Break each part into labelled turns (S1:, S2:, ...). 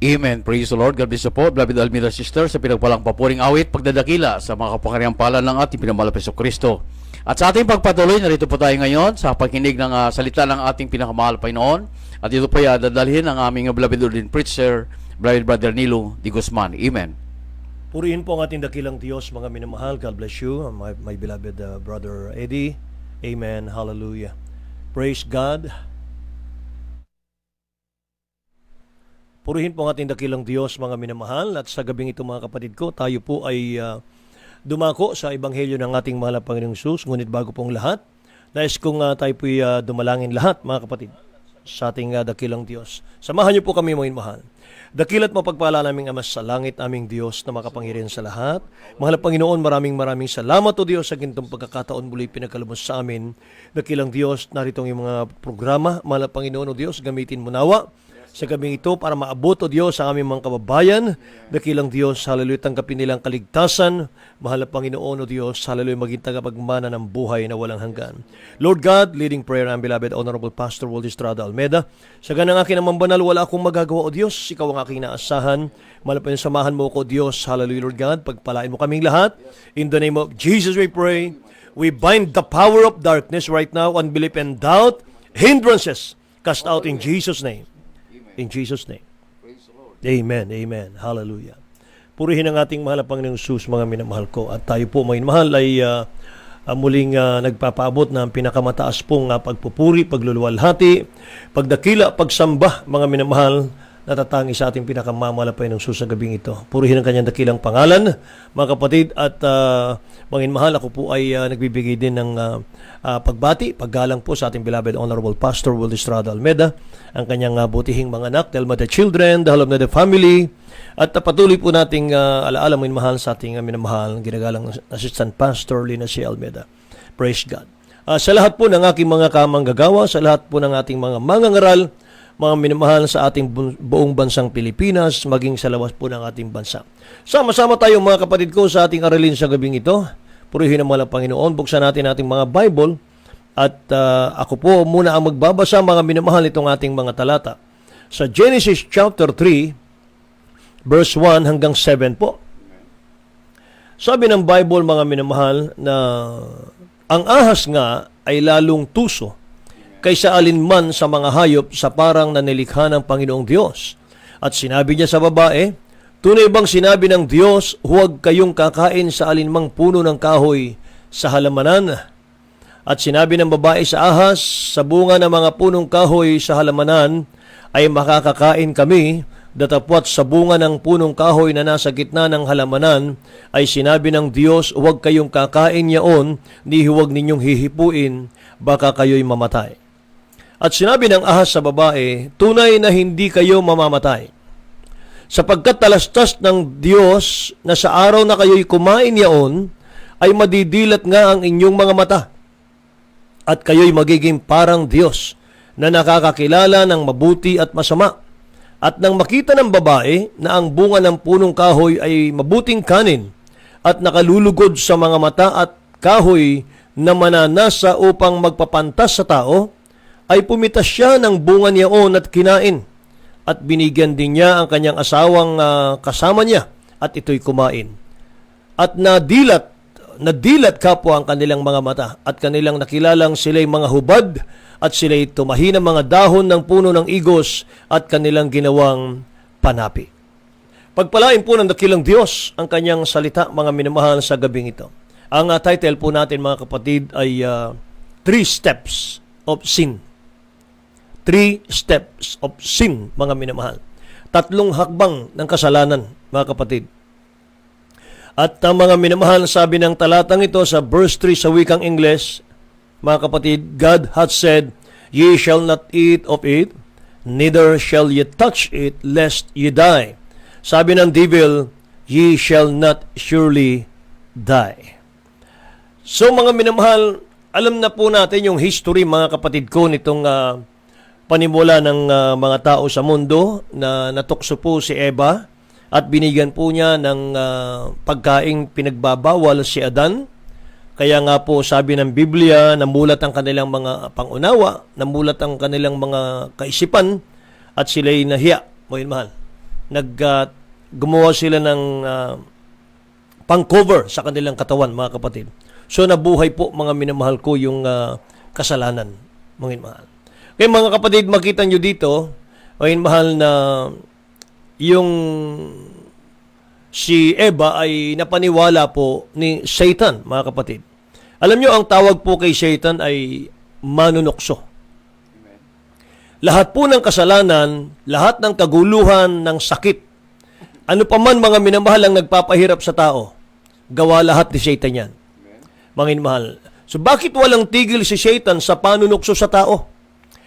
S1: Amen. Praise the Lord. God bless you po, beloved Almira Sister, sa pinagpalang papuring awit, pagdadakila sa mga kapangyarihang pala ng ating pinamalang Kristo. At sa ating pagpatuloy, narito po tayo ngayon sa pakinig ng salita ng ating pinakamahal Panginoon. At ito po ay dadalhin ng aming beloved ordained preacher, beloved Brother Nilo D. Guzman. Amen.
S2: Purihin po ang ating dakilang Diyos, mga minamahal. God bless you, my beloved Brother Eddie. Amen. Hallelujah. Praise God. Purihin po ang ating dakilang Diyos, mga minamahal. At sa gabing ito, mga kapatid ko, tayo po ay dumako sa Ebanghelyo ng ating mahal na Panginoong Hesus. Ngunit bago pong lahat, nais kong tayo po ay dumalangin lahat, mga kapatid, sa ating dakilang Diyos. Samahan niyo po kami, mga minamahal. Dakilat mapagpala naming Ama sa langit, aming Diyos na makapangyarihan sa lahat. Mahal na Panginoon, maraming salamat o Diyos sa gintong pagkakataon muli pinagkalubos sa amin. Dakilang Diyos, narito ang mga programa. Mahal na Panginoon o Diyos, gamitin mo nawa sa gabing ito para maabot o Diyos ang aming mga kababayan. Dakilang Diyos, hallelujah, tanggapin nilang kaligtasan. Mahal na Panginoon o Diyos, hallelujah, maging tagapagmana ng buhay na walang hanggan. Lord God, leading prayer ang beloved Honorable Pastor Walter Estrada Almeda. Sa ganang akin naman banal, wala akong magagawa o Diyos. Ikaw ang aking naasahan. Mahal na Panginoon, samahan mo ko Diyos. Hallelujah, Lord God. Pagpalain mo kaming lahat. In the name of Jesus we pray. We bind the power of darkness right now, unbelief and doubt, hindrances, cast out in Jesus' name. In Jesus' name. Amen. Amen. Hallelujah. Purihin ang ating mahal na Panginoong Hesus, mga minamahal ko. At tayo po, mga minamahal, ay muling nagpapaabot ng pinakamataas pong pagpupuri, pagluluwalhati, pagdakila, pagsamba, mga minamahal, natatangi sa ating pinakamamahal na Panginoong Hesus sa gabing ito. Purihin ang kanyang dakilang pangalan, mga kapatid, at mga minamahal, ako po ay nagbibigay din ng pagbati, paggalang po sa ating beloved Honorable Pastor Walter Estrada Almeda, ang kanyang butihing mga anak, the Almeda children, the whole of the family, at patuloy po nating alaala mo mahal sa ating minamahal, ginagalang Assistant Pastor Lina C. Almeda. Praise God. Sa lahat po ng aking mga kamanggagawa, sa lahat po ng ating mga mangangaral, mga minamahal sa ating buong bansang Pilipinas, maging sa lawas po ng ating bansa. Sama-sama tayo mga kapatid ko sa ating aralin sa gabing ito. Purihin ang mga Panginoon, buksan natin ating mga Bible at ako po muna ang magbabasa, mga minamahal, itong ating mga talata. Sa Genesis chapter 3, verse 1 hanggang 7 po. Sabi ng Bible, mga minamahal, na ang ahas nga ay lalong tuso kaysa alinman sa mga hayop sa parang nanilikha ng Panginoong Diyos. At sinabi niya sa babae, tunay bang sinabi ng Diyos, huwag kayong kakain sa alinmang puno ng kahoy sa halamanan? At sinabi ng babae sa ahas, sa bunga ng mga punong kahoy sa halamanan ay makakakain kami, datapwat sa bunga ng punong kahoy na nasa gitna ng halamanan ay sinabi ng Diyos, huwag kayong kakain yaon, ni huwag ninyong hihipuin, baka kayo'y mamatay. At sinabi ng ahas sa babae, tunay na hindi kayo mamamatay, sapagkat talastas ng Diyos na sa araw na kayo'y kumain yaon, ay madidilat nga ang inyong mga mata, at kayo'y magiging parang Diyos na nakakakilala ng mabuti at masama. At nang makita ng babae na ang bunga ng punong kahoy ay mabuting kanin at nakalulugod sa mga mata at kahoy na mananasa upang magpapantas sa tao, ay pumitas siya ng bunga niyaon at kinain. At binigyan din niya ang kanyang asawang kasama niya at ito'y kumain. At nadilat kapwa ang kanilang mga mata at kanilang nakilalang sila'y mga hubad at sila'y tumahi ng mga dahon ng puno ng igos at kanilang ginawang panapi. Pagpalain po ng dakilang Diyos ang kanyang salita, mga minamahal, sa gabing ito. Ang title po natin, mga kapatid, ay 3 Steps of Sin. 3 steps of sin, mga minamahal. 3 hakbang ng kasalanan, mga kapatid. At mga minamahal, sabi ng talatang ito sa verse 3 sa wikang Ingles, mga kapatid, God hath said, ye shall not eat of it, neither shall ye touch it, lest ye die. Sabi ng devil, ye shall not surely die. So mga minamahal, alam na po natin yung history, mga kapatid ko, nitong panimula ng mga tao sa mundo na natukso po si Eva at binigyan po niya ng pagkaing pinagbabawal si Adan. Kaya nga po sabi ng Biblia, namulat ang kanilang mga pangunawa, namulat ang kanilang mga kaisipan at sila'y nahiya, mga mahal. gumawa sila ng pang-cover sa kanilang katawan, mga kapatid. So nabuhay po, mga minamahal ko, yung kasalanan, mga mahal. Kaya mga kapatid, makita nyo dito, mga mahal, na yung si Eva ay napaniwala po ni Satan, mga kapatid. Alam nyo, ang tawag po kay Satan ay manunukso. Lahat po ng kasalanan, lahat ng kaguluhan, ng sakit, ano pa man mga minamahal ang nagpapahirap sa tao, gawa lahat ni Satan yan. Mga minamahal. So bakit walang tigil si Satan sa panunukso sa tao?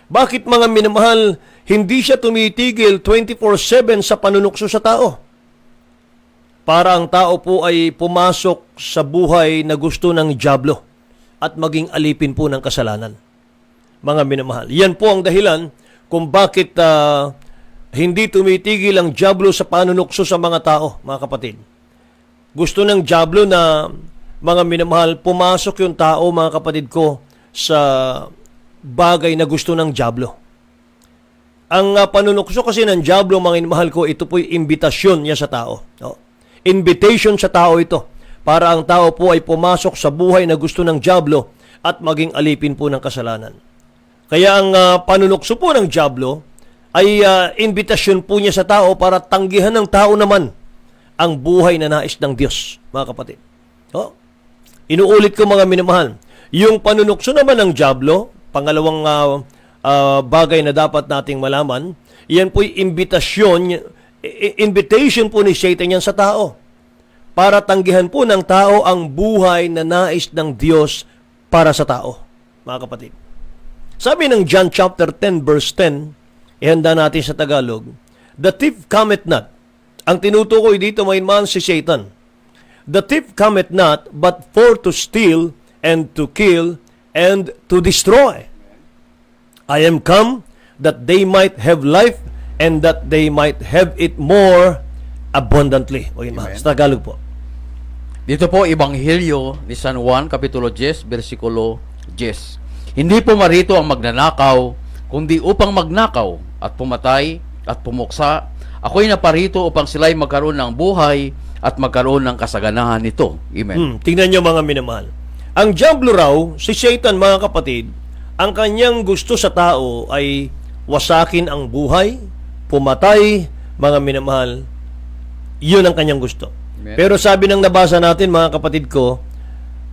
S2: Bakit mga minamahal, hindi siya tumitigil 24/7 sa panunukso sa tao? Para ang tao po ay pumasok sa buhay na gusto ng dyablo at maging alipin po ng kasalanan. Mga minamahal. Yan po ang dahilan kung bakit hindi tumitigil ang dyablo sa panunukso sa mga tao, mga kapatid. Gusto ng dyablo na, mga minamahal, pumasok yung tao, mga kapatid ko, sa bagay na gusto ng dyablo. Ang panunukso kasi ng dyablo, mga minamahal ko, ito po'y imbitasyon niya sa tao. No? Invitation sa tao ito para ang tao po ay pumasok sa buhay na gusto ng dyablo at maging alipin po ng kasalanan. Kaya ang panunukso po ng dyablo ay invitasyon po niya sa tao para tanggihan ng tao naman ang buhay na nais ng Diyos, mga kapatid. Oh. Inuulit ko, mga minamahal, yung panunukso naman ng dyablo, pangalawang bagay na dapat nating malaman, yan po'y invitation po ni Satan yan sa tao para tanggihan po ng tao ang buhay na nais ng Diyos para sa tao, mga kapatid. Sabi ng John chapter 10 verse 10, ihanda natin sa Tagalog, the thief cometh not. Ang tinutukoy dito, may man si Satan. The thief cometh not but for to steal and to kill and to destroy. I am come that they might have life and that they might have it more abundantly. O yun, sa Tagalog po.
S1: Dito po, Ebanghelyo ni San Juan, Kapitulo 10, versikulo 10. Hindi po marito ang magnanakaw, kundi upang magnakaw at pumatay at pumuksa. Ako'y naparito upang sila'y magkaroon ng buhay at magkaroon ng kasaganahan nito. Amen.
S2: Tingnan nyo, mga minamahal. Ang dyablo raw, si Satan, mga kapatid, ang kanyang gusto sa tao ay wasakin ang buhay, pumatay, mga minamahal. Yun ang kanyang gusto.
S1: Amen.
S2: Pero sabi ng nabasa natin, mga kapatid ko,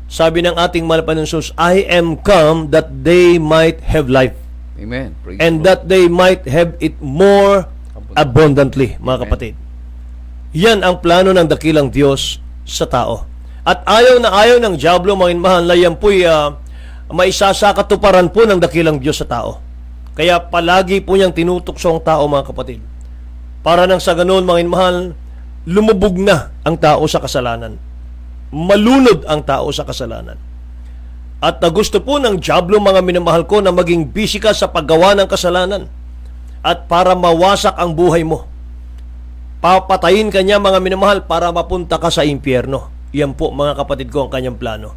S2: sabi ng ating mahal na Diyos, I am come that they might have life.
S1: Amen. Praise
S2: And
S1: the Lord.
S2: that they might have it more abundantly, mga kapatid. Yan ang plano ng dakilang Diyos sa tao. At ayaw ng dyablo, mga mahal, na yan po'y maisasakatuparan po ng dakilang Diyos sa tao. Kaya palagi po niyang tinutukso ang tao, mga kapatid. Para nang sa ganoon, mga mahal, lumubog na ang tao sa kasalanan. Malunod ang tao sa kasalanan. At gusto po ng dyablo, mga minamahal ko, na maging busy ka sa paggawa ng kasalanan. At para mawasak ang buhay mo. Papatayin ka niya, mga minamahal, para mapunta ka sa impyerno. Yan po, mga kapatid ko, ang kanyang plano.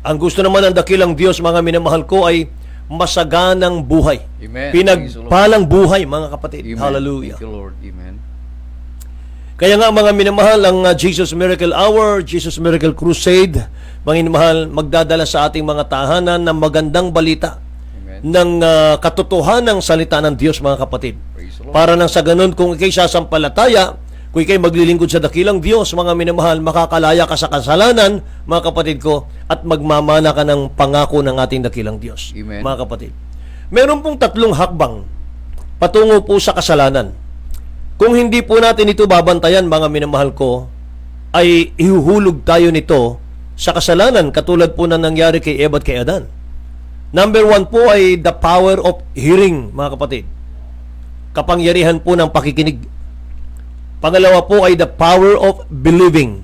S2: Ang gusto naman ng dakilang Diyos, mga minamahal ko, ay masaganang buhay.
S1: Amen.
S2: Pinagpalang buhay, mga kapatid.
S1: Amen.
S2: Hallelujah.
S1: Thank you, Lord. Amen.
S2: Kaya nga, mga minamahal, ang Jesus Miracle Hour, Jesus Miracle Crusade, mga minamahal, magdadala sa ating mga tahanan ng magandang balita,
S1: Amen.
S2: ng katotohanang salita ng Diyos, mga kapatid.
S1: Praise the Lord.
S2: Para nang sa ganun, kung ikay sasampalataya, kung ikay maglilingkod sa dakilang Diyos, mga minamahal, makakalaya ka sa kasalanan, mga kapatid ko, at magmamana ka ng pangako ng ating dakilang Diyos.
S1: Amen.
S2: Mga kapatid. Meron pong 3 hakbang patungo po sa kasalanan. Kung hindi po natin ito babantayan, mga minamahal ko, ay ihuhulog tayo nito sa kasalanan, katulad po na nangyari kay Eva at kay Adan. Number 1 po ay the power of hearing, mga kapatid. Kapangyarihan po ng pakikinig. Pangalawa po ay the power of believing.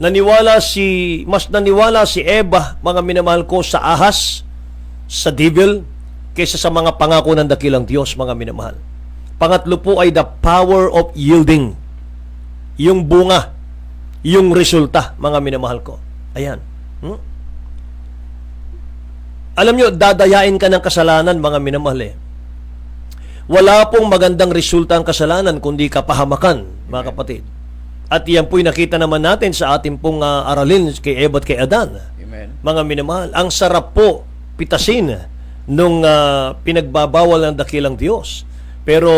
S2: Mas naniwala si Eva, mga minamahal ko, sa ahas, sa devil, kaysa sa mga pangako ng dakilang Diyos, mga minamahal. Pangatlo po ay the power of yielding. Yung bunga, yung resulta, mga minamahal ko. Ayan. Alam nyo, dadayain ka ng kasalanan, mga minamahal. Wala pong magandang resulta ang kasalanan kundi kapahamakan, mga kapatid. At yan po'y nakita naman natin sa ating pong aralin kay Eva at kay Adan.
S1: Amen.
S2: Mga minamahal, ang sarap po pitasin nung pinagbabawal ng dakilang Diyos. Pero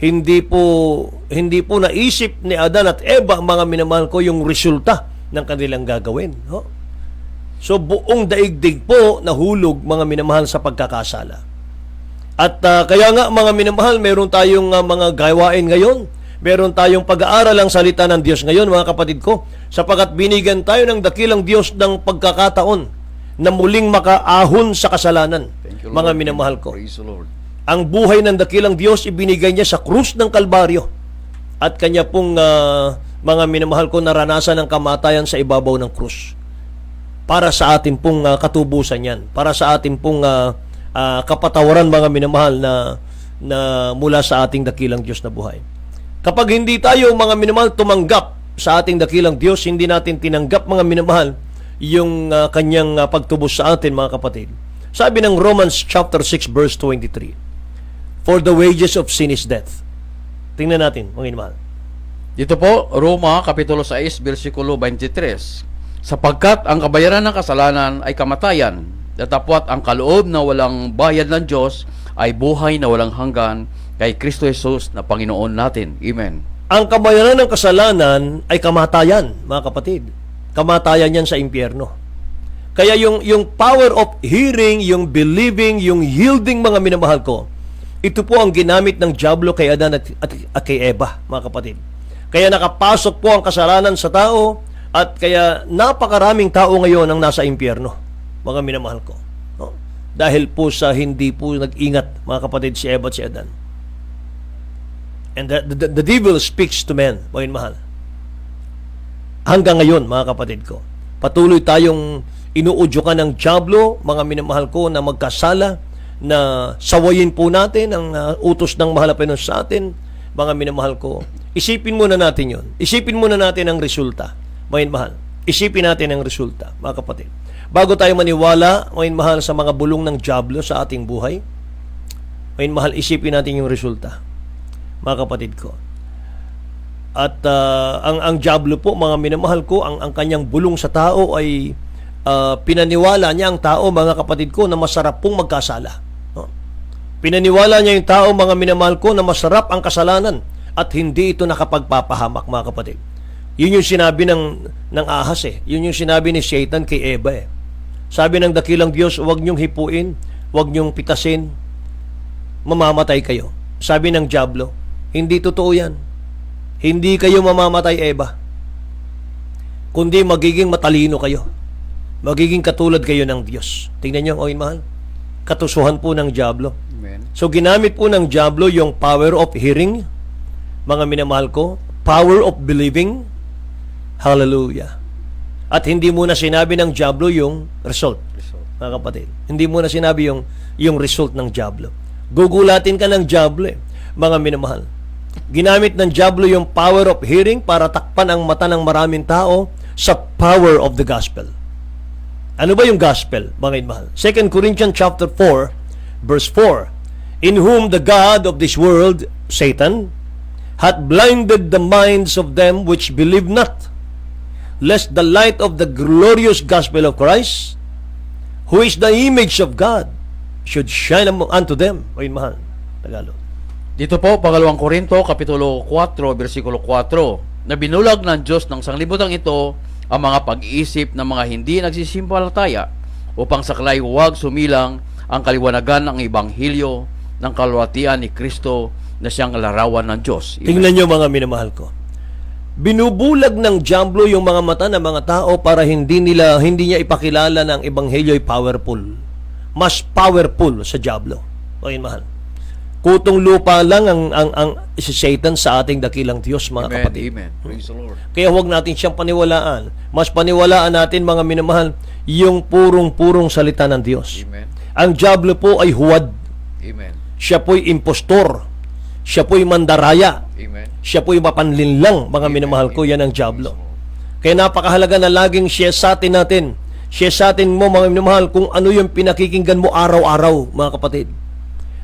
S2: hindi po naisip ni Adan at Eva, mga minamahal ko, yung resulta ng kanilang gagawin. No? So buong daigdig po nahulog, mga minamahal, sa pagkakasala. At kaya nga, mga minamahal, meron tayong mga gawain ngayon. Meron tayong pag-aaral ang salita ng Diyos ngayon, mga kapatid ko, sapagkat binigyan tayo ng dakilang Diyos ng pagkakataon na muling makaahon sa kasalanan,
S1: Thank you,
S2: mga
S1: Lord.
S2: minamahal ko.
S1: Praise the Lord.
S2: Ang buhay ng dakilang Diyos ibinigay niya sa krus ng Kalbaryo. At kanya pong mga minamahal ko, naranasan ng kamatayan sa ibabaw ng krus. Para sa ating pong katubusan yan. Para sa ating pong kapatawaran, mga minamahal, na mula sa ating dakilang Diyos na buhay. Kapag hindi tayo, mga minamahal, tumanggap sa ating dakilang Diyos, hindi natin tinanggap, mga minamahal, yung kanyang pagtubos sa atin, mga kapatid. Sabi ng Romans chapter 6 verse 23, "For the wages of sin is death." Tingnan natin, mga minamahal.
S1: Dito po, Roma, Kapitulo 6, versikulo 23. Sapagkat ang kabayaran ng kasalanan ay kamatayan, datapwat ang kaloob na walang bayad ng Diyos ay buhay na walang hanggan kay Kristo Jesus na Panginoon natin. Amen.
S2: Ang kabayaran ng kasalanan ay kamatayan, mga kapatid. Kamatayan yan sa impyerno. Kaya yung power of hearing, yung believing, yung yielding, mga minamahal ko, ito po ang ginamit ng dyablo kay Adan at kay Eva, mga kapatid. Kaya nakapasok po ang kasalanan sa tao, at kaya napakaraming tao ngayon ang nasa impyerno, mga minamahal ko. No? Dahil po sa hindi po nag-ingat, mga kapatid, si Eva at si Adan. And the devil speaks to men, mga minamahal. Hanggang ngayon, mga kapatid ko, patuloy tayong inuudyukan ng dyablo, mga minamahal ko, na magkasala, na sawayin po natin ang utos ng mahal na Panginoon sa atin, mga minamahal ko. Isipin muna natin yon. Isipin muna natin ang resulta, mga minamahal. Isipin natin ang resulta, mga kapatid. Bago tayo maniwala, mga minamahal, sa mga bulong ng dyablo sa ating buhay, mga minamahal, isipin natin yung resulta, mga kapatid ko. At ang dyablo po, mga minamahal ko, ang kanyang bulong sa tao ay pinaniwala niya ang tao, mga kapatid ko, na masarap pong magkasala. No? Pinaniwala niya yung tao, mga minamahal ko, na masarap ang kasalanan at hindi ito nakapagpapahamak, mga kapatid. Yun yung sinabi ng ahas eh. Yun yung sinabi ni Satan kay Eva eh. Sabi ng dakilang Diyos, huwag niyong hipuin, huwag niyong pitasin, mamamatay kayo. Sabi ng dyablo, hindi totoo yan. Hindi kayo mamamatay, Eva. Kundi magiging matalino kayo. Magiging katulad kayo ng Diyos. Tingnan niyo, oy mahal. Katusuhan po ng dyablo.
S1: Amen.
S2: So ginamit po ng dyablo yung power of hearing, mga minamahal ko, power of believing. Hallelujah. At hindi mo na sinabi ng dyablo yung result, mga kapatid. Hindi mo na sinabi yung result ng dyablo. Gugulatin ka ng dyablo eh, mga minamahal. Ginamit ng dyablo yung power of hearing para takpan ang mata ng maraming tao sa power of the gospel. Ano ba yung gospel, mga minamahal? 2 Corinthians chapter 4, verse 4. In whom the God of this world, Satan, hath blinded the minds of them which believe not, lest the light of the glorious gospel of Christ, who is the image of God, should shine unto them. Mga minamahal, Tagalog.
S1: Dito po, pangalawang Korinto, Kapitulo 4, versikulo 4, na binulag ng Diyos ng sanglibutan ito ang mga pag-iisip ng mga hindi nagsisimpalataya upang saklay huwag sumilang ang kaliwanagan ng Ebanghelyo ng kalwatian ni Kristo na siyang larawan ng Diyos. Amen.
S2: Tingnan nyo, mga minamahal ko. Binubulag ng dyablo yung mga mata ng mga tao para hindi niya ipakilala ng Ebanghelyo ay powerful. Mas powerful sa dyablo. Mga minamahal. Kutong lupa lang ang si Satan sa ating dakilang Diyos, mga
S1: Amen.
S2: kapatid.
S1: Amen. Praise the Lord.
S2: Kaya huwag natin siyang paniwalaan. Mas paniwalaan natin, mga minamahal, yung purong-purong salita ng Diyos.
S1: Amen.
S2: Ang dyablo po ay huwad.
S1: Amen.
S2: Siya po'y impostor. Siya po'y mandaraya.
S1: Amen.
S2: Siya po'y mapanlinlang, mga minamahal ko. Yan ang dyablo. Kaya napakahalaga na laging siyasatin natin. Siyasatin mo, mga minamahal, kung ano yung pinakikinggan mo araw-araw, mga kapatid.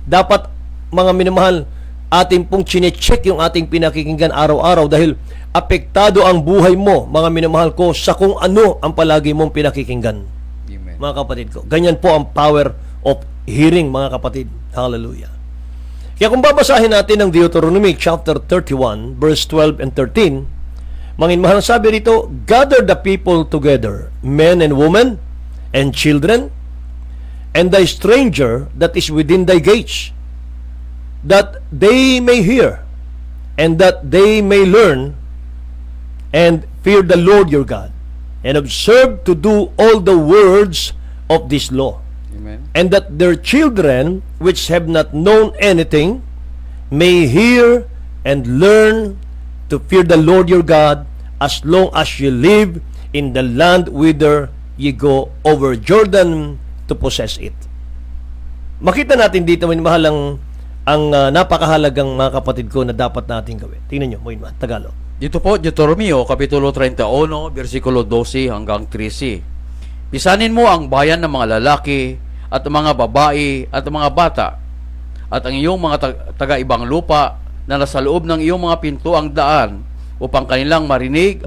S2: Dapat mga minamahal, ating pong chinecheck yung ating pinakikinggan araw-araw dahil apektado ang buhay mo, mga minamahal ko, sa kung ano ang palagi mong pinakikinggan.
S1: Amen.
S2: Mga kapatid ko. Ganyan po ang power of hearing, mga kapatid. Hallelujah. Kaya kung babasahin natin ang Deuteronomy chapter 31, verse 12 and 13, mga mahal, sabi rito, gather the people together, men and women, and children, and thy stranger that is within thy gates, that they may hear, and that they may learn, and fear the Lord your God, and observe to do all the words of this law.
S1: Amen.
S2: And that their children, which have not known anything, may hear and learn to fear the Lord your God, as long as you live in the land whither ye go over Jordan to possess it. Makita natin dito, mahal, ang napakahalagang, mga kapatid ko, na dapat natin gawin. Tingnan nyo, mga Tagalog.
S1: Dito po, Deuteronomio, Kapitulo 31, versikulo 12 hanggang 13. Pisanin mo ang bayan ng mga lalaki at mga babae at mga bata at ang iyong mga taga-ibang lupa na nasa loob ng iyong mga pintuang daan upang kanilang marinig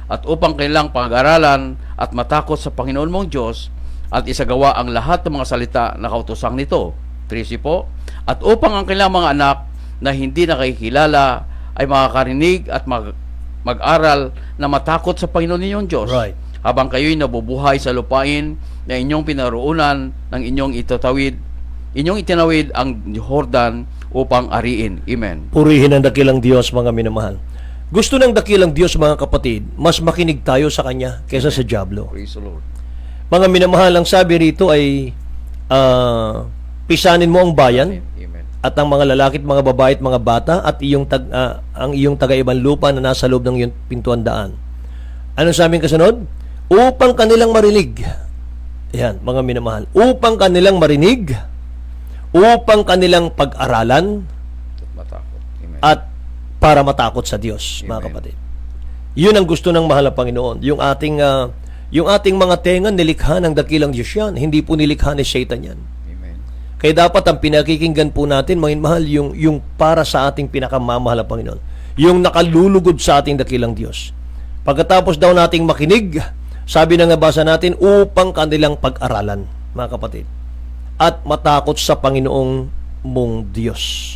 S1: at upang kanilang pag-aralan at matakot sa Panginoon mong Diyos at isagawa ang lahat ng mga salita na kautosang nito. 13 po. At upang ang kanilang mga anak na hindi nakikilala ay makakarinig at mag-aral na matakot sa Panginoon ninyong Diyos.
S2: Right.
S1: Habang kayo'y nabubuhay sa lupain na inyong pinaroonan ng inyong itinawid ang Jordan upang ariin. Amen.
S2: Purihin ang dakilang Diyos, mga minamahal. Gusto ng dakilang Diyos, mga kapatid, mas makinig tayo sa Kanya kaysa sa Diablo.
S1: Praise the Lord.
S2: Mga minamahal, ang sabi rito ay pisanin mo ang bayan
S1: Amen.
S2: at ang mga lalaki at mga babae at mga bata at ang iyong taga-ibang lupa na nasa loob ng iyong pintuan daan. Ano sa aming kasunod? Upang kanilang marinig. Yan, mga minamahal. Upang kanilang marinig, upang kanilang pag-aralan,
S1: Matakot. Amen.
S2: at para matakot sa Diyos, mga
S1: Amen.
S2: kapatid. Yun ang gusto ng mahal na Panginoon. Yung ating mga tenga, nilikha ng dakilang Diyos yan. Hindi po nilikha ni Satan yan.
S1: Amen.
S2: Kaya dapat ang pinakikinggan po natin, mga mahal, yung para sa ating pinakamamahal na Panginoon. Yung nakalulugod sa ating dakilang Diyos. Pagkatapos daw nating makinig, sabi na nabasa natin, upang kanilang pag-aralan, mga kapatid, at matakot sa Panginoong mong Diyos.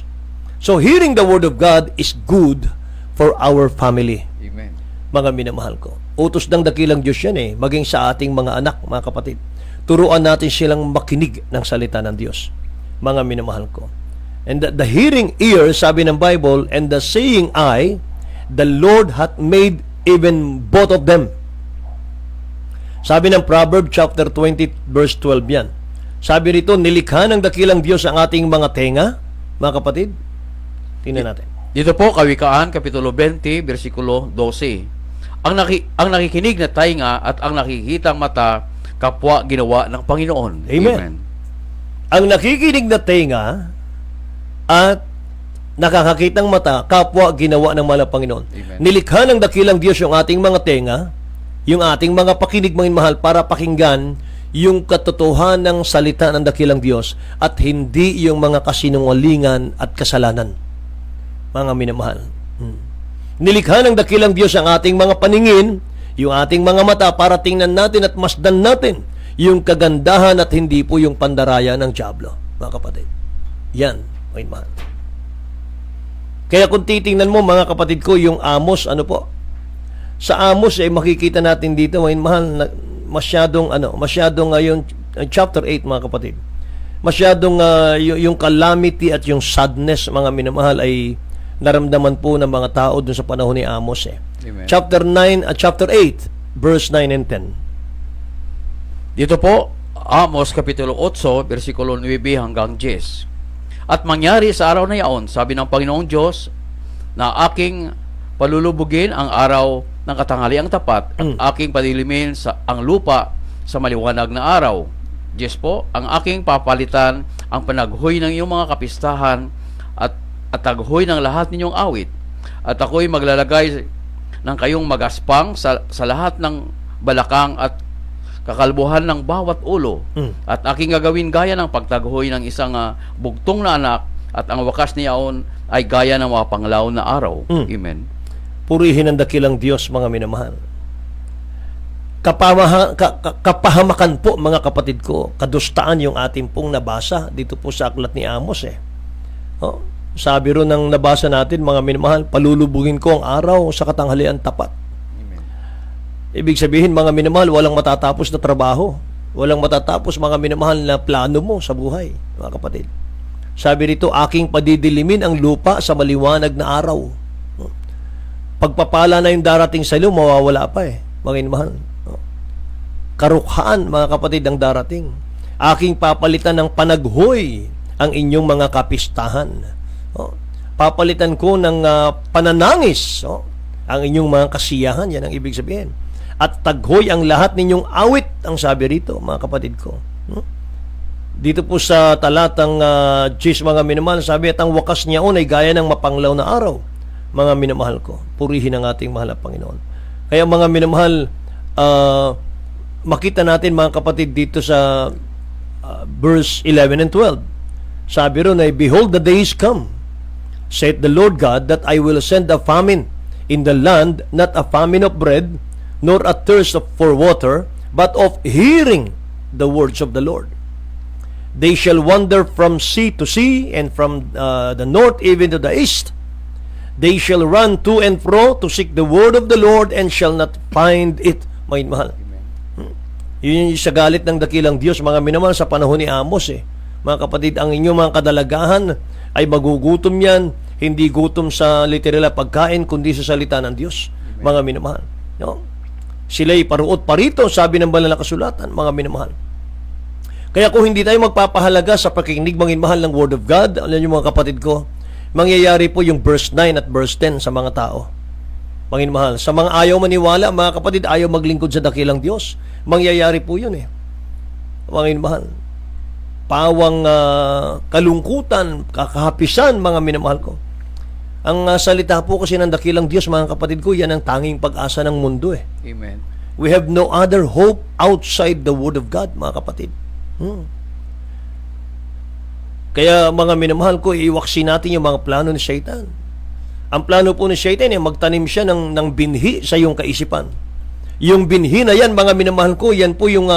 S2: So, hearing the Word of God is good for our family,
S1: Amen.
S2: mga minamahal ko. Utos ng dakilang Diyos yan maging sa ating mga anak, mga kapatid. Turuan natin silang makinig ng salita ng Diyos, mga minamahal ko. And the hearing ear, sabi ng Bible, and the seeing eye, the Lord hath made even both of them. Sabi ng Proverbs chapter 20 verse 12 yan. Sabi rito, nilikha ng dakilang Diyos ang ating mga tenga, mga kapatid. Tingnan natin.
S1: Dito po, Kawikaan, Kapitulo 20, versikulo 12. Ang nakikinig na tainga at ang nakikitang mata, kapwa ginawa ng Panginoon.
S2: Amen. Ang nakikinig na tenga at nakakakitang mata, kapwa ginawa ng mahal na Panginoon.
S1: Amen.
S2: Nilikha ng dakilang Diyos yung ating mga tenga, yung ating mga pakinig, mga mahal, para pakinggan yung katotohanan ng salita ng dakilang Diyos at hindi yung mga kasinungalingan at kasalanan, mga minamahal. Nilikha ng dakilang Diyos ang ating mga paningin, yung ating mga mata, para tingnan natin at masdan natin yung kagandahan at hindi po yung pandaraya ng Diablo, mga kapatid. Yan, mga mahal. Kaya kung titingnan mo, mga kapatid ko, yung Amos, ano po? Sa Amos makikita natin dito, mga mahal, masyadong yung chapter 8, mga kapatid. Masyadong yung calamity at yung sadness, mga minamahal, ay naramdaman po ng mga tao dun sa panahon ni Amos.
S1: Amen.
S2: Chapter 9 at chapter 8, verse 9 and 10.
S1: Dito po, Amos, Kapitulo 8, versikulo 9 hanggang 10. At mangyari sa araw na yaon, sabi ng Panginoong Diyos, na aking palulubugin ang araw ng katanghaliang tapat at aking padilimin ang lupa sa maliwanag na araw. 10 po, ang aking papalitan ang panaghoy ng iyong mga kapistahan at taghoy ng lahat ninyong awit. At ako'y maglalagay ng kayong magaspang sa lahat ng balakang at kakalbuhan ng bawat ulo. At aking gagawin gaya ng pagtaghoy ng isang bugtong na anak At ang wakas niyaon ay gaya ng mga panglaw na araw. Amen.
S2: Purihin ang dakilang Diyos, mga minamahal. Kapahamakan po, mga kapatid ko, kadustaan yung ating pong nabasa dito po sa aklat ni Amos. Oh, sabi ro ng nabasa natin, mga minamahal, palulubugin ko ang araw sa katanghalian tapat.
S1: Amen.
S2: Ibig sabihin, mga minamahal, walang matatapos na trabaho. Walang matatapos, mga minamahal, na plano mo sa buhay, mga kapatid. Sabi rito, aking padidilimin ang lupa sa maliwanag na araw. Pagpapala na yung darating sa iyo, mawawala pa mga minamahal. Karukhaan, mga kapatid, ang darating. Aking papalitan ng panaghoy ang inyong mga kapistahan. Papalitan ko ng pananangis ang inyong mga kasiyahan. Yan ang ibig sabihin. At taghoy ang lahat ninyong awit, ang sabi rito, mga kapatid ko. Dito po sa talatang 10, mga minamahal, sabi, at ang wakas niyaon ay gaya ng mapanglaw na araw. Mga minamahal ko, purihin ang ating mahal na Panginoon. Kaya mga minamahal, makita natin, mga kapatid, dito sa verse 11 and 12. Sabi ron ay, behold, the days come, saith the Lord God, that I will send a famine in the land, not a famine of bread, nor a thirst for water, but of hearing the words of the Lord. They shall wander from sea to sea, and from the north even to the east. They shall run to and fro to seek the word of the Lord, and shall not find it. May mahal. Yun yung sa galit ng dakilang Diyos, mga minamahal, sa panahon ni Amos. Mga kapatid, ang inyong mga kadalagahan ay magugutom yan, hindi gutom sa literal na pagkain, kundi sa salita ng Diyos. Amen. Mga minamahal. No? Sila'y paruot parito, sabi ng banal na kasulatan, mga minamahal. Kaya kung hindi tayo magpapahalaga sa pakikinig, mga minamahal, ng Word of God, alam niyo mga kapatid ko, mangyayari po yung verse 9 at verse 10 sa mga tao. Mga minamahal, sa mga ayaw maniwala, mga kapatid, ayaw maglingkod sa dakilang Diyos, mangyayari po yun Mga minamahal, pawang kalungkutan, kakahapisan, mga minamahal ko. Ang salita po kasi ng dakilang Diyos, mga kapatid ko, yan ang tanging pag-asa ng mundo
S1: Amen.
S2: We have no other hope outside the Word of God, mga kapatid. Kaya mga minamahal ko, iwaksin natin yung mga plano ni Satan. Ang plano po ni Satan ay magtanim siya ng binhi sa iyong kaisipan. Yung binhi na yan, mga minamahal ko, yan po yung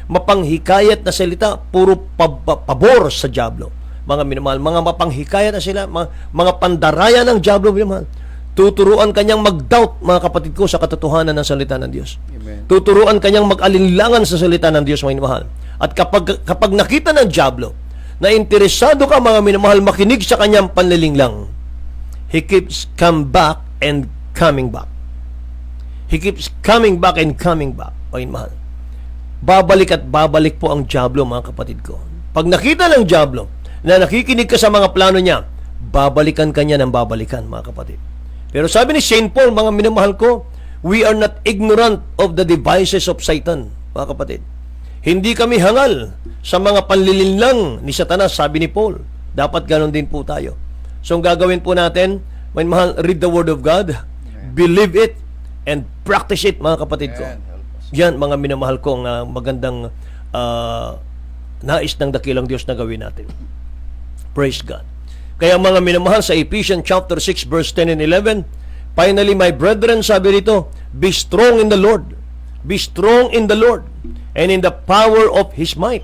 S2: mapanghikayat na salita, puro pabor sa dyablo. Mga minamahal, mga mapanghikayat na sila, mga pandaraya ng dyablo, minamahal. Tuturuan kanyang mag-doubt, mga kapatid ko, sa katotohanan ng salita ng Diyos.
S1: Amen.
S2: Tuturuan kanyang mag-alinlangan sa salita ng Diyos, mga minamahal. At kapag nakita ng dyablo na interesado ka, mga minamahal, makinig sa kanyang panlilinglang, he keeps come back and coming back. He keeps coming back and coming back. Mga minamahal. Babalik at babalik po ang dyablo, mga kapatid ko. Pag nakita ng dyablo na nakikinig ka sa mga plano niya, babalikan ka niya ng babalikan, mga kapatid. Pero sabi ni St. Paul, mga minamahal ko, we are not ignorant of the devices of Satan, mga kapatid. Hindi kami hangal sa mga panlilinlang ni Satanas, sabi ni Paul. Dapat ganon din po tayo. So, ang gagawin po natin, mga minamahal, read the Word of God, believe it, and practice it, mga kapatid ko. Yan, mga minamahal ko, ang magandang nais ng dakilang Diyos na gawin natin. Praise God. Kaya mga minamahal, sa Ephesians chapter 6 verse 10 and 11, finally, my brethren, sabi rito, be strong in the Lord. Be strong in the Lord and in the power of His might.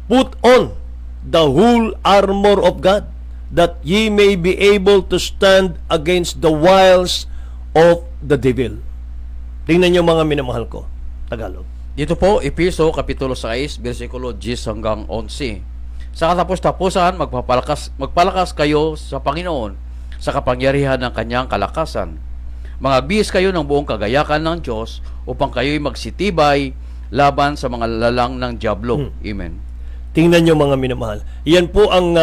S2: Put on the whole armor of God, that ye may be able to stand against the wiles of the devil. Tingnan niyo, mga minamahal ko. Tagalog.
S1: Dito po, Epeso, Kapitulo 6, versikulo 10 hanggang 11. Sa katapos-tapusan, magpalakas kayo sa Panginoon sa kapangyarihan ng kanyang kalakasan. Mga bihis kayo ng buong kagayakan ng Diyos upang kayo'y magsitibay laban sa mga lalang ng dyablo. Amen.
S2: Tingnan niyo, mga minamahal. Yan po ang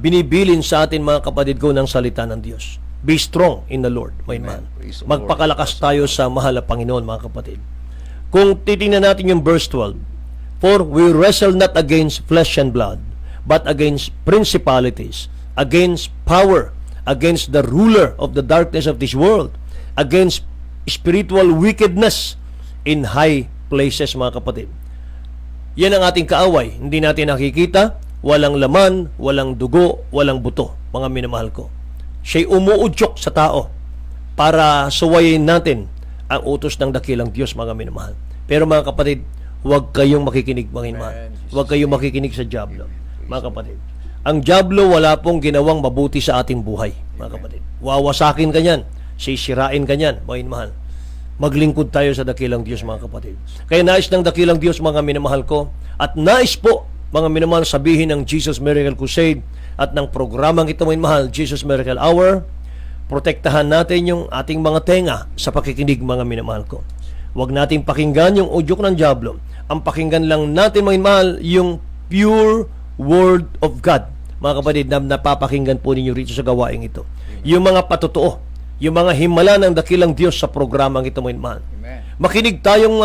S2: binibilin sa atin, mga kapatid ko, ng salita ng Diyos. Be strong in the Lord, my man. Magpakalakas tayo sa mahal na Panginoon, mga kapatid. Kung titingnan natin yung verse 12, for we wrestle not against flesh and blood, but against principalities, against power, against the ruler of the darkness of this world, against spiritual wickedness in high places, mga kapatid. Yan ang ating kaaway. Hindi natin nakikita, walang laman, walang dugo, walang buto, mga minamahal ko. Siya'y umuudyok sa tao para suwayin natin ang utos ng dakilang Diyos, mga minamahal. Pero mga kapatid, huwag kayong makikinig, mga minamahal. Huwag kayong makikinig sa diablo, mga kapatid. Ang diablo wala pong ginawang mabuti sa ating buhay, mga kapatid. Wawasakin ka niyan, sisirain ka niyan, mga minamahal. Maglingkod tayo sa dakilang Diyos, mga kapatid. Kaya nais ng dakilang Diyos, mga minamahal ko, at nais po, mga minamahal, sabihin ng Jesus Miracle Crusade at ng programang ito, mga minamahal, Jesus Miracle Hour, protektahan natin yung ating mga tenga sa pakikinig, mga minamahal ko. Huwag nating pakinggan yung udyok ng diablo. Ang pakinggan lang natin, mga minamahal, yung pure Word of God. Mga kapatid, na napapakinggan po ninyo rito sa gawaing ito. Yung mga patotoo, yung mga himala ng dakilang Diyos sa programang ito, mga minamahal. Makinig tayong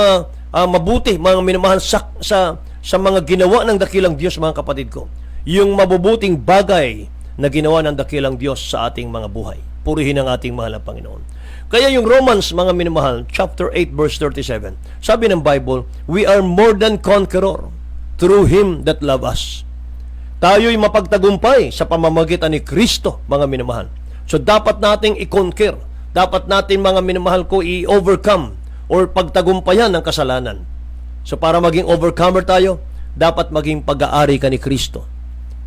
S2: mabuti, mga minamahal, sa mga ginawa ng dakilang Diyos, mga kapatid ko. Yung mabubuting bagay na ginawa ng dakilang Diyos sa ating mga buhay. Purihin ang ating mahal na Panginoon. Kaya yung Romans, mga minamahal, chapter 8, verse 37, sabi ng Bible, we are more than conqueror through Him that love us. Tayo'y mapagtagumpay sa pamamagitan ni Kristo, mga minamahal. So dapat nating i-conquer, dapat natin, mga minamahal ko, i-overcome or pagtagumpayan ng kasalanan. So para maging overcomer tayo, dapat maging pag-aari ka ni Kristo.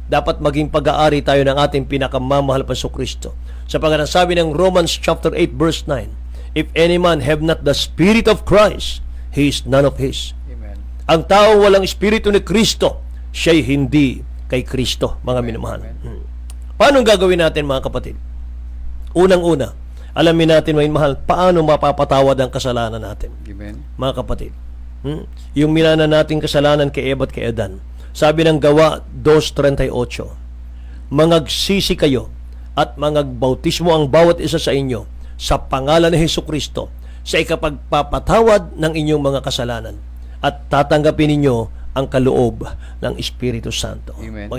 S2: Dapat maging pag-aari tayo ng ating pinakamamahal pa sa Kristo. Sapagkat ang sabi ng Romans chapter 8 verse 9, if any man have not the Spirit of Christ, he is none of His.
S1: Amen.
S2: Ang tao walang Espiritu ni Kristo, siya'y hindi kay Kristo, mga minamahal. Paano gagawin natin, mga kapatid? Unang-una, alamin natin, mga minamahal, paano mapapatawad ang kasalanan natin,
S1: Amen.
S2: mga kapatid. Yung minana nating kasalanan kay Eva at kay Adan. Sabi ng Gawa 2:38, mangagsisi kayo at mangagbautismo ang bawat isa sa inyo sa pangalan ni Hesukristo sa ikapagpapatawad ng inyong mga kasalanan at tatanggapin ninyo ang kaloob ng Espiritu Santo.
S1: Amen.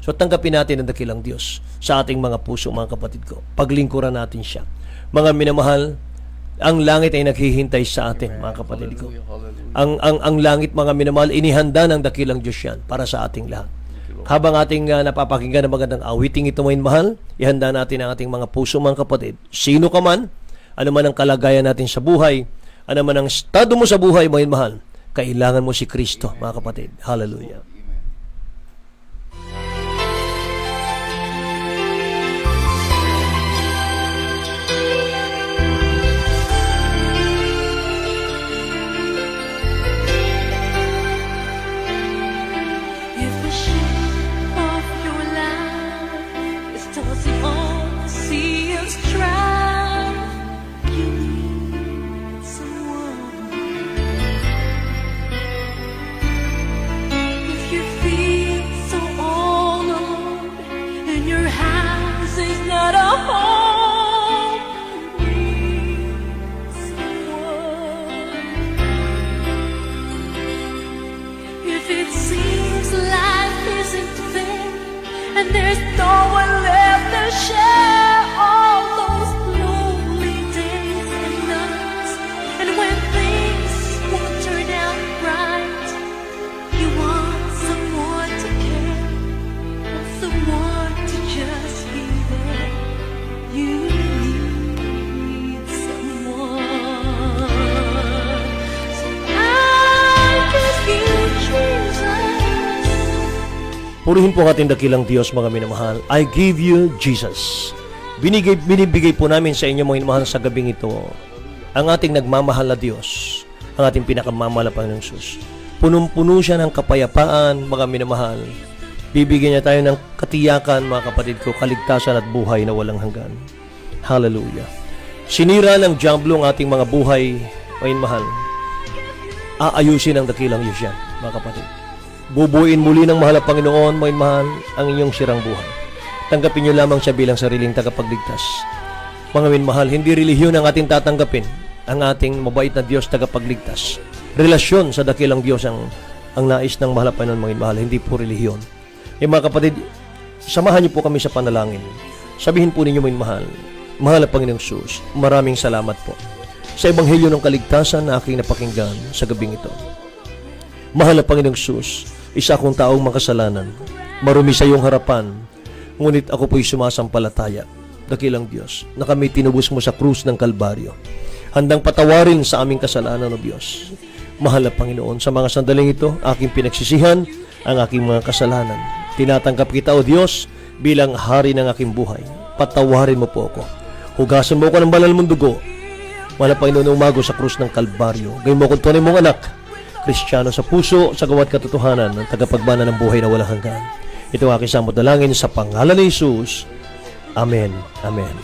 S2: So tanggapin natin ang dakilang Diyos sa ating mga puso, mga kapatid ko. Paglingkuran natin siya. Mga minamahal, ang langit ay naghihintay sa atin, mga kapatid ko. Ang langit, mga minamahal, inihanda ng dakilang Diyos yan para sa ating lahat. Habang ating napapakinggan ng magandang awiting ito, mga mahal, ihanda natin ang ating mga puso, mga kapatid. Sino ka man, ano man ang kalagayan natin sa buhay, ano man ang estado mo sa buhay, mga mahal, kailangan mo si Kristo, mga kapatid. Hallelujah.
S3: If the ship of your life is tossing on the sea of strife, you need someone. If you feel so all alone and your house is not a home, you need someone. If it seems life isn't fair and there's no one left to share all those lonely days and nights, and when things won't turn out right, you want someone to care and someone to just be there. You need someone. So I give you Jesus.
S2: Purihin po ang ating dakilang Diyos, mga minamahal. I give you Jesus. Binibigay po namin sa inyo, mga minamahal, sa gabing ito ang ating nagmamahal na Diyos, ang ating pinakamamahal na Panginoong Sus. Punong-puno siya ng kapayapaan, mga minamahal. Bibigyan niya tayo ng katiyakan, mga kapatid ko, kaligtasan at buhay na walang hanggan. Hallelujah. Sinira ng diablo ang ating mga buhay, mga minamahal. Aayusin ang dakilang Diyos yan, mga kapatid. Bubuin muli ng mahal na Panginoon, mga mahal, ang inyong sirang buhay. Tanggapin niyo lamang siya bilang sariling tagapagligtas. Mga minmahal, hindi relihiyon ang ating tatanggapin, ang ating mabait na Diyos tagapagligtas. Relasyon sa dakilang Diyos ang nais ng mahal na Panginoon, mga minmahal, hindi po relihiyon. Mga kapatid, samahan niyo po kami sa panalangin. Sabihin po ninyo, mga mahal, mahal na Panginoong Sus, maraming salamat po sa ebanghelyo ng kaligtasan na aking napakinggan sa gabing ito. Mahal na Panginoong Sus, isa akong taong makasalanan. marumi sa iyong harapan, ngunit ako po'y sumasampalataya, dakilang Diyos, na kami tinubos mo sa krus ng Kalbaryo. Handang patawarin sa aming kasalanan, O Diyos. Mahal na Panginoon, sa mga sandaling ito, aking pinagsisihan ang aking mga kasalanan. Tinatanggap kita, O Diyos, bilang hari ng aking buhay. Patawarin mo po ako. Hugasan mo ako ng banal mong dugo. Mahal na Panginoon, umago sa krus ng Kalbaryo. Gawin mo akong tunay mong anak, Kristiyano sa puso, sa gawat katotohanan, ng tagapagbana ng buhay na walang hanggan. Ito ang aking samot dalangin sa pangalan ni Jesus. Amen. Amen.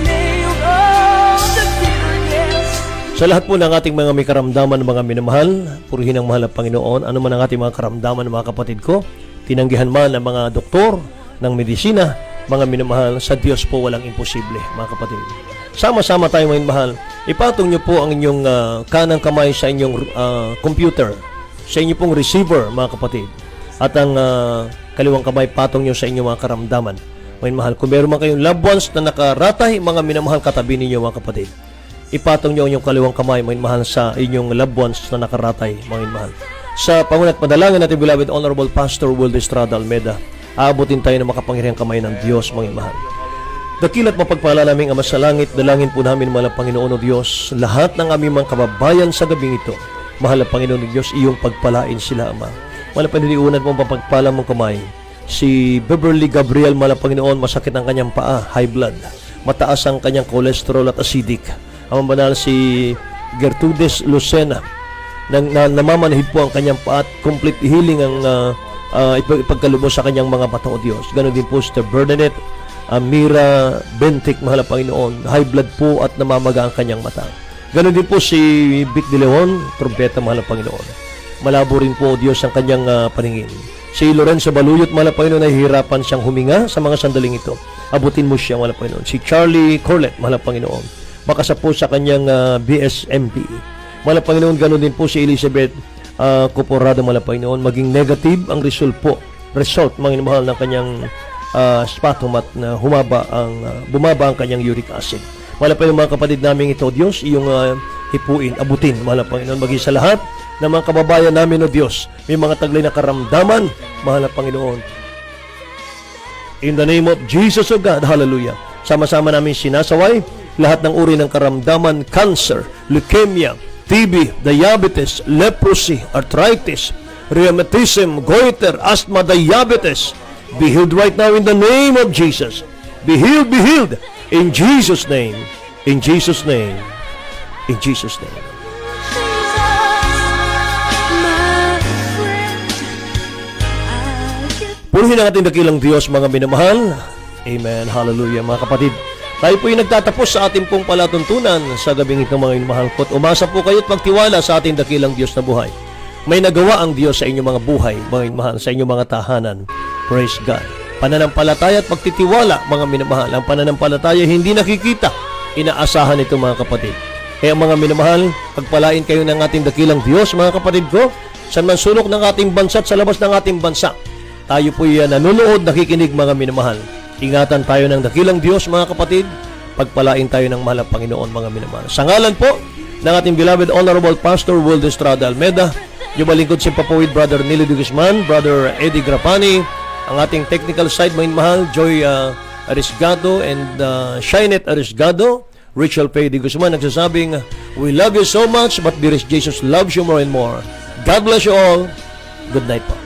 S3: Nailed on the bitterness.
S2: Sa lahat po ng ating mga may karamdaman, mga minamahal, purihin ang mahal na Panginoon. Ano man ang ating mga karamdaman, mga kapatid ko, tinanggihan man ng mga doktor, ng medisina, mga minamahal, sa Diyos po walang imposible, mga kapatid. Sama-sama tayo, mga minamahal. Ipatong niyo po ang inyong kanang kamay sa inyong computer, sa inyong pong receiver, mga kapatid. At ang kaliwang kamay, patong niyo sa inyong mga karamdaman, mga minamahal. Kung meron man kayong loved ones na nakaratay, mga minamahal, katabi ninyo, mga kapatid. Ipatong niyo ang inyong kaliwang kamay, mga minamahal, sa inyong loved ones na nakaratay, mga minamahal. Sa pangunat padalangin natin, beloved Honorable Pastor Wilde Estrada Almeda, aabutin tayo ng makapangyarihang kamay ng Diyos, mga minamahal. Dakila't mapagpala naming Ama sa langit, dalangin po namin, mahal na Panginoon o Diyos, lahat ng aming mga kababayan sa gabing ito. Mahal na Panginoon o Diyos, iyong pagpalain sila, Ama. Mahal na Panginoon, mong papagpala mong kamay. Si Beverly Gabriel, mahal na Panginoon, masakit ang kanyang paa, high blood. Mataas ang kanyang cholesterol at acidic. Ang banal si Gertrudes Lucena, namamanhid po ang kanyang paa at complete healing ang ipagkalubos sa kanyang mga mata, o Diyos. Ganon din po si Bernadette Mira Bentic, mahal na Panginoon, high blood po at namamaga ang kanyang mata. Ganon din po si Vic De Leon, trumpeta, mahal na Panginoon. Malabo rin po, o Diyos, ang kanyang paningin. Si Lorenzo Baluyot, mahal na Panginoon, nahihirapan siyang huminga sa mga sandaling ito. Abutin mo siya, mahal na Panginoon. Si Charlie Corlett, mahal na Panginoon, makasa po sa kanyang BSMP. Mahal na Panginoon, ganon din po si Elizabeth Cuporado, mahal na Panginoon, maging negative ang result, mga mahal ng kanyang sputum at bumaba ang kanyang uric acid. Mahal na Panginoon, mga kapatid namin ito, Diyos, iyong hipuin, abutin, mahal na Panginoon, maging sa lahat ng mga kababayan namin, o Diyos, may mga taglay na karamdaman, mahal na Panginoon. In the name of Jesus, O God, hallelujah. Sama-sama namin sinasaway lahat ng uri ng karamdaman, cancer, leukemia, TB, diabetes, leprosy, arthritis, rheumatism, goiter, asthma, diabetes. Be healed right now in the name of Jesus. Be healed, in Jesus' name. In Jesus' name. In Jesus' name.
S3: My friend,
S2: Purihin ang ating dakilang Diyos, mga minamahal. Amen. Hallelujah, mga kapatid. Tayo po ay nagtatapos sa ating pong palatuntunan sa gabing ito, mga minamahal ko. Umasa po kayo at magtiwala sa ating dakilang Diyos na buhay. May nagawa ang Diyos sa inyong mga buhay, mga minamahal, sa inyong mga tahanan. Praise God. Pananampalataya at pagtitiwala, mga minamahal. Ang pananampalataya hindi nakikita, inaasahan ito, mga kapatid. Kaya mga minamahal, pagpalain kayo ng ating dakilang Diyos, mga kapatid ko, sa mansulok ng ating bansa at sa labas ng ating bansa. Tayo po yan nanonood, nakikinig, mga minamahal. Ingatan tayo ng dakilang Diyos, mga kapatid. Pagpalain tayo ng mahal na Panginoon, mga minamahal. Sa ngalan po ng ating beloved Honorable Pastor Wilde Estrada Almeda, yung malingkod si Papawid, Brother Nilo de Guzman, Brother Eddie Grapani, ang ating technical side, mga minamahal, Joy Arisgado and Shinet Arisgado, Rachel P. de Guzman, nagsasabing, we love you so much, but dearest Jesus loves you more and more. God bless you all. Good night po.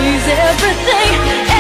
S3: He's everything.